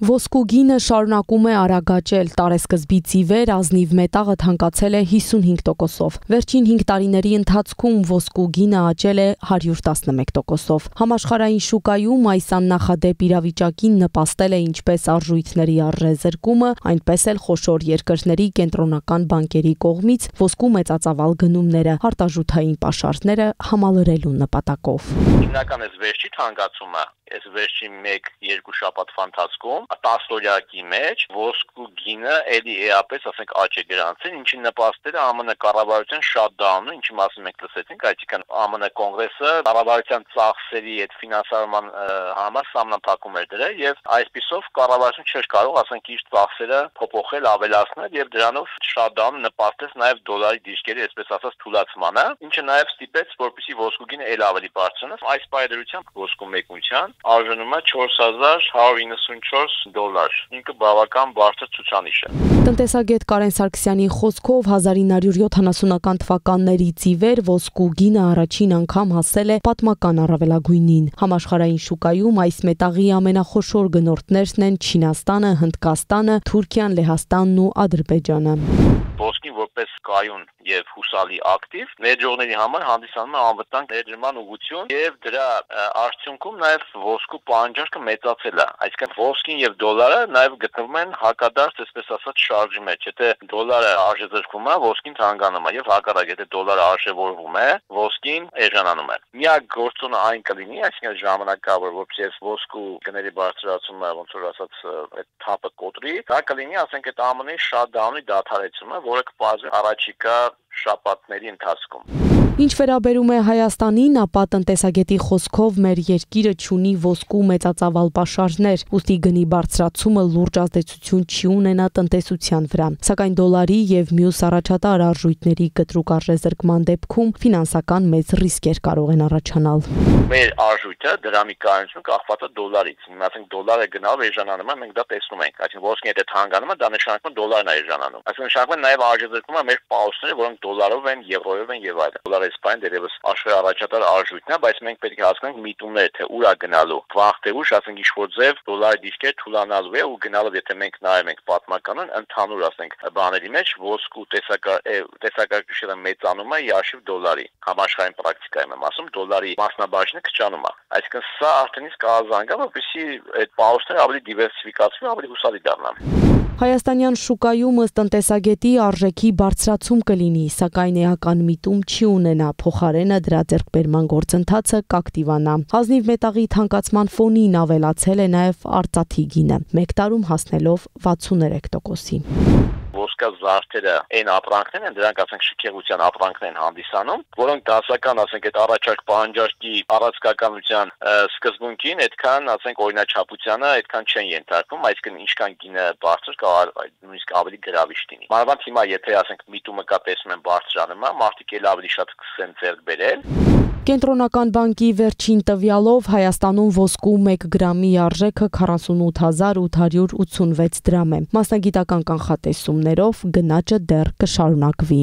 Ոսկու գինը շարունակում է արագ աճել, տարեսկզբից ի վեր ազնիվ մետաղը թանկացել է 55%-ով։ Վերջին 5 տարիների ընթացքում ոսկու գինը աճել է 111%-ով։ Համաշխարհային շուկայում այս աննախադեպ իրավիճակին նպաստել է ինչպես արժույթների առեզրկումը, այնպես էլ խոշոր երկրների կենտրոնական բանկերի կողմից ոսկու մեծածավալ գնումները, արտաժութային պաշարները համալրելու նպատակով։ Հիմնական էս վերջի թանկացումը, այս վերջի 1-2 շաբաթվա ընթացքում 10 օրյակի մեջ ոսկու գինը էլի էապես ասենք աճ է գրանցել, ինչի նպաստել է ԱՄՆ կառավարության շատդաունը, ինչի մասին մենք լսեցինք, այսինքն ԱՄՆ կոնգրեսը կառավարության ծախսերի այդ ֆինանսավորման համար սահմանափակում էր դրել եւ այսպիսով կառավարությունը չէր կարող ասենք իր ծախսերը փոփոխել, ավելացնել եւ դրանով շատդաունը նպաստեց նաեւ դոլարի դիրքերի այսպես ասած թուլացմանը, ինչը նաեւ ստիպեց որպեսզի ոսկու գինը էլ ավելի բարձրանա։ Այս պայմանությամբ ոսկու մեկնության արժանումը 4194 դոլար, ինքը բավական բարձր ցուցանիշ է։ Տնտեսագետ Կարեն Սարգսյանի խոսքով 1970-ական թվականներից ի վեր ոսկու գինը առաջին անգամ հասել է պատմական առավելագույնին։ Համաշխարհային շուկայում այս մետաղի ամենախոշոր գնորդներն են Չինաստանը, Հնդկաստանը, Թուրքիան, Լեհաստանն ու Ադրբեջանը։ Ոսկին որպես կայուն եւ հուսալի ակտիվ ներդրողների համար հանդիսանում է անվտանգ ներդրման ուղղություն եւ դրա արդյունքում նաեւ ոսկու պահանջարկը մեծացել է, այսինքն ոսկին եւ դոլարը նաեւ գտնվում են հակադարձ, այսպես ասած, շարժի մեջ։ Եթե դոլարը արժեզրկվում է, ոսկին թանկանում է եւ հակառակ, եթե դոլարը արժեվորվում է, ոսկին էժանանում է։ Միակ գործոնը այն կլինի, այսինքն ժամանակավոր, որպես ոսկու գների բարձրացումը, ոնց որ ասած, այդ թափը կոտրի, դա կլինի, ասենք, այդ ԱՄՆ-ի շատդաունի դադարեցումը, որը կպահի առաջիկա շաբաթների ընթացքում։ Ինչ վերաբերում է Հայաստանին, ապա տնտեսագետի խոսքով մեր երկիրը չունի ոսկու մեծածավալ պաշարներ, ուստի գնի բարձրացումը լուրջ ազդեցություն չի ունենա տնտեսության վրա։ Սակայն դոլարի եւ մյուս առաջատար արժույթների կտրուկ արժեզրկման դեպքում ֆինանսական մեծ ռիսկեր կարող են առաջանալ։ Մեր արժույթը դրամի կայունությունը կախված է դոլարից։ Ասենք դոլարը գնալով էժանանում է, մենք դա տեսնում ենք։ Այսինքն ոսկին եթե թանկանում է, դա նշանակում է դոլարն է էժանանում։ Այսինքն նշանակում է նաեւ արժեզրկումը մեր պաուսները, որոնք դոլարով են, եվրոյով են եւ այլն։ Իսպան դերևս աշխարհի առաջատար արժույթն է, բայց մենք պետք է հասկանանք միտումները, թե ուր է գնալու։ Վաղ թե ուշ, ասենք, ինչ-որ ձև դոլարի դիրքերը թուլանալու է ու գնալով, եթե մենք նայում ենք պատմականon, ընդհանուր, ասենք, բաների մեջ ոսկու տեսակարգիչը մեծանում է իարշիվ դոլարի։ Համաշխարհային պրակտիկայում եմ ասում, դոլարի մասնաբաժինը քչանում է։ Այսինքն սա արդեն իսկ կազանգա, որպեսզի այդ պաուսները ավելի դիվերսիֆիկացվի, ավելի հուսալի դառնան։ Հայաստանյան շուկայում ըստ տնտեսագետի արժեքի բարձրացում կլինի, սակայն էական միտում չի ունենա, փոխարենը դրա ձեռքբերման գործընթացը կակտիվանա։ Ազնիվ մետաղի թանկացման ֆոնին ավելացել է նաև արծաթի գինը, մեկ տարում հասնելով 63%-ի։ Ոսկա զարդերը այն ապրանքներն են, դրանք ասենք շքեղության ապրանքներ են հանդիսանում, որոնք դասական, ասենք, այդ առաջարկ պահանջարկի առանցքականության սկզբունքին այդքան, ասենք, օրինաչափությանը այդքան չեն ենթարկվում, այսինքն ինչքան գինը բարձր կարող նույնիսկ ավելի գրավիչ լինի։ Մանավանդ հիմա եթե ասենք միտումը կա տեսնում են բարձրանում, մարդիկ էլ ավելի շատ կսեն ձեռք բերել։ Կենտրոնական բանկի վերջին տվյալով Հայաստանում ոսկու 1 գրամի արժեքը 48886 դրամ է։ Մասնագիտական կանխատեսումներով գնաճը դեռ կշարունակվի։